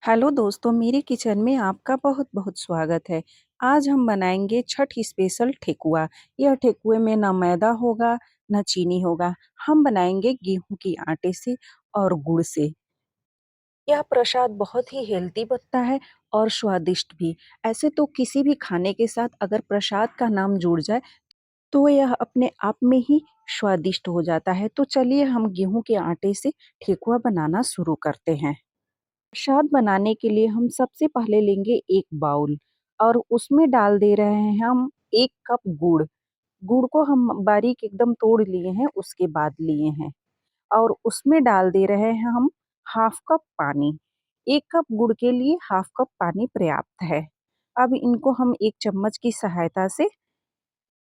Hello दोस्तों, मेरे kitchen में आपका बहुत-बहुत स्वागत है। आज हम बनाएँगे छठ स्पेशल ठेकुआ। यह ठेकुए में ना मैदा होगा, ना चीनी होगा। हम बनाएँगे गेहूँ के आटे से और गुड़ से। यह प्रसाद बहुत ही हेल्दी बनता है और स्वादिष्ट भी। ऐसे तो किसी भी खाने के साथ अगर प्रसाद का नाम जुड़ जाए, तो यह अपने आप में ही स्वादिष्ट हो जाता है। तो चलिए हम गेहूँ के आटे से ठेकुआ बनाना शुरू करते हैं। प्रसाद बनाने के लिए हम सबसे पहले लेंगे एक बाउल और उसमें डाल दे रहे हैं हम 1 कप गुड़। गुड़ को हम बारीक एकदम तोड़ लिए हैं, उसके बाद लिए हैं और उसमें डाल दे रहे हैं हम हाफ कप पानी। 1 कप गुड़ के लिए हाफ कप पानी पर्याप्त है। अब इनको हम एक चम्मच की सहायता से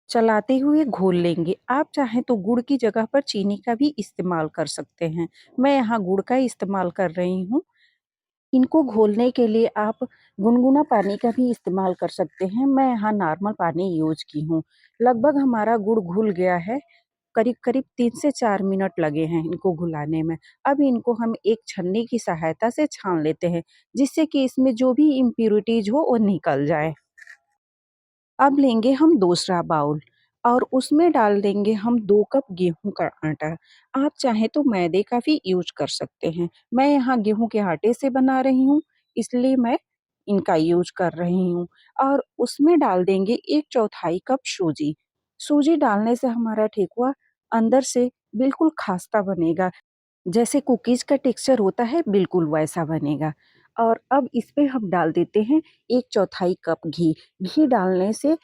चलाते हुए घोल लेंगे। आप चाहें तो गुड़ की जगह पर चीनी का भी इस्तेमाल कर सकते हैं। मैं यहाँ गुड़ का इस्तेमाल कर रही हूँ। इनको घोलने के लिए आप गुनगुना पानी का भी इस्तेमाल कर सकते हैं। मैं यहाँ नॉर्मल पानी यूज़ की हूँ। लगभग हमारा गुड़ घुल गया है। करीब-करीब 3 से 4 मिनट लगे हैं इनको घुलाने में। अब इनको हम एक छन्नी की सहायता से छान लेते हैं, जिससे कि इसमें जो भी इम्प्यूरिटीज़ हो वो निकल जाए। अब लेंगे हम दूसरा बाउल और उसमें डाल देंगे हम 2 कप गेहूँ का आटा। आप चाहें तो मैदे का भी यूज़ कर सकते हैं। मैं यहाँ गेहूँ के आटे से बना रही हूँ, इसलिए मैं इनका यूज़ कर रही हूँ और उसमें डाल देंगे 1/4 कप सूजी। सूजी डालने से हमारा ठेकुआ अंदर से बिल्कुल खस्ता बनेगा। जैसे कुकीज़ का टेक्सचर होता है, बिल्कुल वैसा बनेगा। और अब इसपे हम डाल देते हैं 1/4 कप घी। घी डालने से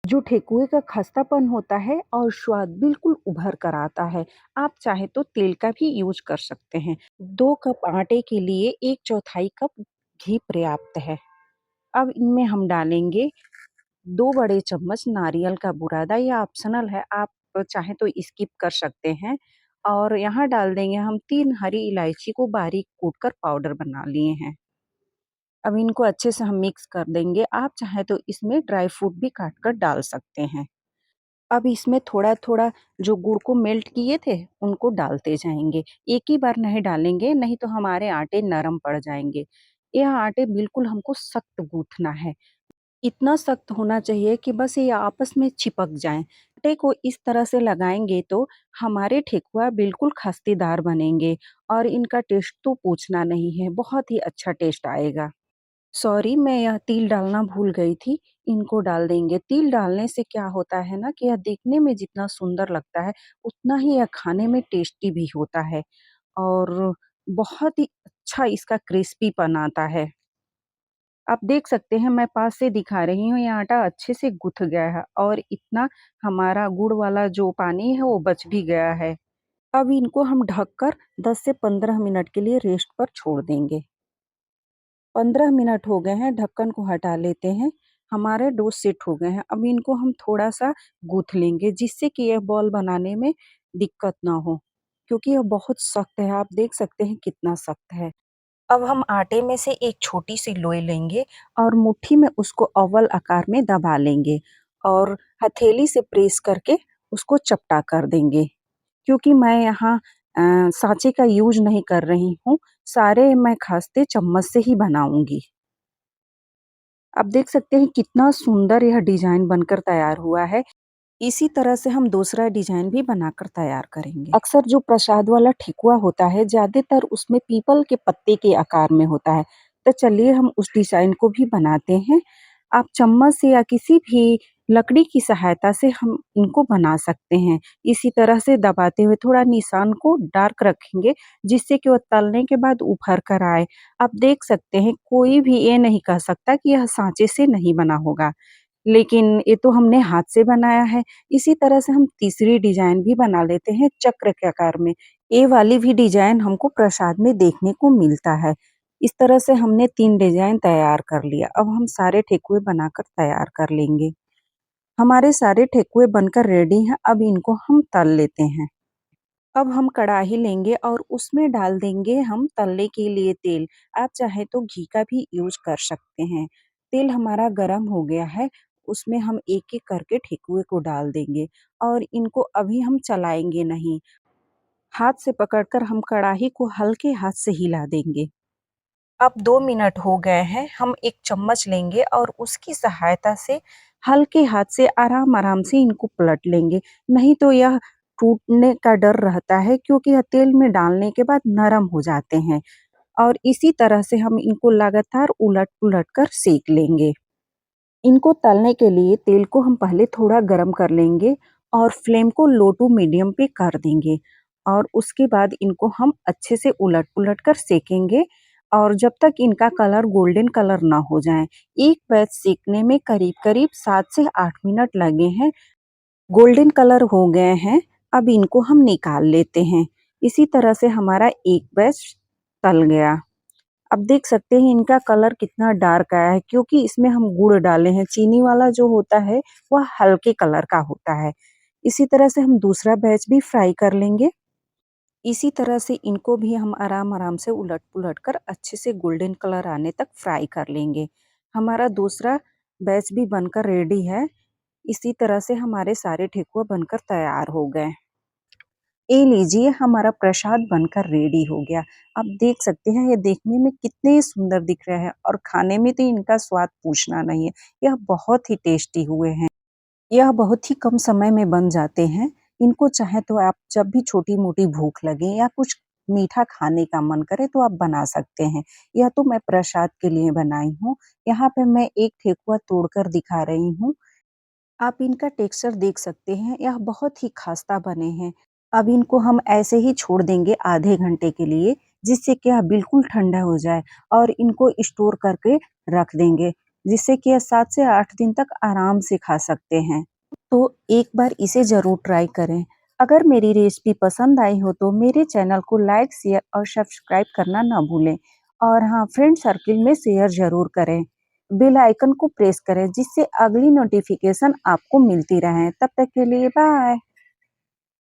जो ठेकुए का खस्तापन होता है और स्वाद बिल्कुल उभर कर आता है। आप चाहे तो तेल का भी यूज़ कर सकते हैं। 2 कप आटे के लिए 1/4 कप घी पर्याप्त है। अब इनमें हम डालेंगे 2 बड़े चम्मच नारियल का बुरादा, ये ऑप्शनल है, आप चाहें तो स्किप कर सकते हैं। और यहाँ डाल देंगे हम 3 हरी इलायची को बारीक कूट कर पाउडर बना लिए हैं। अब इनको अच्छे से हम मिक्स कर देंगे। आप चाहें तो इसमें ड्राई फ्रूट भी काट कर डाल सकते हैं। अब इसमें थोड़ा-थोड़ा जो गुड़ को मेल्ट किए थे, उनको डालते जाएँगे। एक ही बार नहीं डालेंगे, नहीं तो हमारे आटे नरम पड़ जाएँगे। यह आटे बिल्कुल हमको सख्त गूँथना है। इतना सख्त होना चाहिए कि बस ये आपस में चिपक जाएँ। आटे को इस तरह से लगाएँगे तो हमारे ठेकुआ बिल्कुल खस्तेदार बनेंगे और इनका टेस्ट तो पूछना नहीं है, बहुत ही अच्छा टेस्ट आएगा। सॉरी, मैं यह तिल डालना भूल गई थी, इनको डाल देंगे। तिल डालने से क्या होता है ना कि यह देखने में जितना सुंदर लगता है, उतना ही यह खाने में टेस्टी भी होता है और बहुत ही अच्छा इसका क्रिस्पीपन आता है। आप देख सकते हैं, मैं पास से दिखा रही हूँ, ये आटा अच्छे से गूँथ गया है और इतना हमारा गुड़ वाला जो पानी है वो बच भी गया है। अब इनको हम ढककर 10 से 15 मिनट के लिए रेस्ट पर छोड़ देंगे। 15 मिनट हो गए हैं, ढक्कन को हटा लेते हैं। हमारे डो सेट हो गए हैं। अब इनको हम थोड़ा-सा गूँथ लेंगे जिससे कि यह बॉल बनाने में दिक्कत ना हो, क्योंकि यह बहुत सख्त है, आप देख सकते हैं कितना सख्त है। अब हम आटे में से एक छोटी-सी लोई लेंगे और मुट्ठी में उसको ओवल आकार में दबा लेंगे और हथेली से प्रेस करके उसको चपटा कर देंगे। क्योंकि मैं यहाँ साँचे का यूज़ नहीं कर रही हूँ, सारे मैं खस्ते चम्मच से ही बनाऊँगी। आप देख सकते हैं कितना सुंदर यह डिज़ाइन बनकर तैयार हुआ है। इसी तरह से हम दूसरा डिज़ाइन भी बनाकर तैयार करेंगे। अक्सर जो प्रसाद वाला ठेकुआ होता है, ज़्यादातर उसमें पीपल के पत्ते के आकार में होता है। तो चलिए हम उस डिज़ाइन को भी बनाते हैं। आप चम्मच से या किसी भी लकड़ी की सहायता से हम इनको बना सकते हैं। इसी तरह से दबाते हुए थोड़ा निशान को डार्क रखेंगे, जिससे कि वो तलने के बाद उभर कर आए। आप देख सकते हैं, कोई भी ये नहीं कह सकता कि यह साँचे से नहीं बना होगा। लेकिन ये तो हमने हाथ से बनाया है। इसी तरह से हम तीसरी डिज़ाइन भी बना लेते हैं चक्र के आकार में। ये वाली भी डिज़ाइन हमको प्रसाद में देखने को मिलता है। इस तरह से हमने 3 डिज़ाइन तैयार कर लिया। अब हम सारे ठेकुए बनाकर तैयार कर लेंगे। हमारे सारे ठेकुए बनकर रेडी हैं, अब इनको हम तल लेते हैं। अब हम कढ़ाई लेंगे और उसमें डाल देंगे हम तलने के लिए तेल। आप चाहे तो घी का भी यूज़ कर सकते हैं। तेल हमारा गरम हो गया है, उसमें हम एक-एक करके ठेकुए को डाल देंगे और इनको अभी हम चलाएँगे नहीं। हाथ से पकड़कर हम कढ़ाई को हल्के हाथ से हिला देंगे। अब 2 मिनट हो गए हैं, हम एक चम्मच लेंगे और उसकी सहायता से हल्के हाथ से आराम-आराम से इनको पलट लेंगे। नहीं तो यह टूटने का डर रहता है क्योंकि यह तेल में डालने के बाद नरम हो जाते हैं और इसी तरह से हम इनको लगातार उलट-पुलट कर सेंक लेंगे। इनको तलने के लिए तेल को हम पहले थोड़ा गरम कर लेंगे और फ्लेम को लो टू मीडियम पे कर देंगे और उसके बाद इनको हम अच्छे से उलट-पुलट कर सेकेंगे और जब तक इनका कलर गोल्डन कलर ना हो जाए। एक बैच सेकने में करीब-करीब 7 से 8 मिनट लगे हैं। गोल्डन कलर हो गए हैं, अब इनको हम निकाल लेते हैं। इसी तरह से हमारा एक बैच तल गया। अब देख सकते हैं इनका कलर कितना डार्क आया है क्योंकि इसमें हम गुड़ डाले हैं। चीनी वाला जो होता है वह हल्के कलर का होता है। इसी तरह से हम दूसरा बैच भी फ्राई कर लेंगे। इसी तरह से इनको भी हम आराम-आराम से उलट-पुलट कर अच्छे से गोल्डन कलर आने तक फ्राई कर लेंगे। हमारा दूसरा बैच भी बनकर रेडी है। इसी तरह से हमारे सारे ठेकुआ बनकर तैयार हो गए। ये लीजिए हमारा प्रसाद बनकर रेडी हो गया। आप देख सकते हैं ये देखने में कितने सुंदर दिख रहे हैं और खाने में तो इनका स्वाद पूछना नहीं है। यह बहुत ही टेस्टी हुए हैं। यह बहुत ही कम समय में बन जाते हैं। इनको चाहे तो आप जब भी छोटी-मोटी भूख लगे या कुछ मीठा खाने का मन करे तो आप बना सकते हैं। यह तो मैं प्रसाद के लिए बनाई हूँ। यहाँ पे मैं एक ठेकुआ तोड़कर दिखा रही हूँ। आप इनका टेक्सचर देख सकते हैं, यह बहुत ही खस्ता बने हैं। अब इनको हम ऐसे ही छोड़ देंगे आधे घंटे के लिए, जिससे कि यह बिल्कुल ठंडा हो जाए और इनको स्टोर करके रख देंगे, जिससे कि यह 7 से 8 दिन तक आराम से खा सकते हैं। तो एक बार इसे ज़रूर ट्राई करें। अगर मेरी रेसिपी पसंद आई हो तो मेरे चैनल को लाइक, शेयर और सब्सक्राइब करना ना भूलें। और हाँ, फ्रेंड सर्किल में शेयर ज़रूर करें। बेल आइकन को प्रेस करें जिससे अगली नोटिफिकेशन आपको मिलती रहे। तब तक के लिए बाय।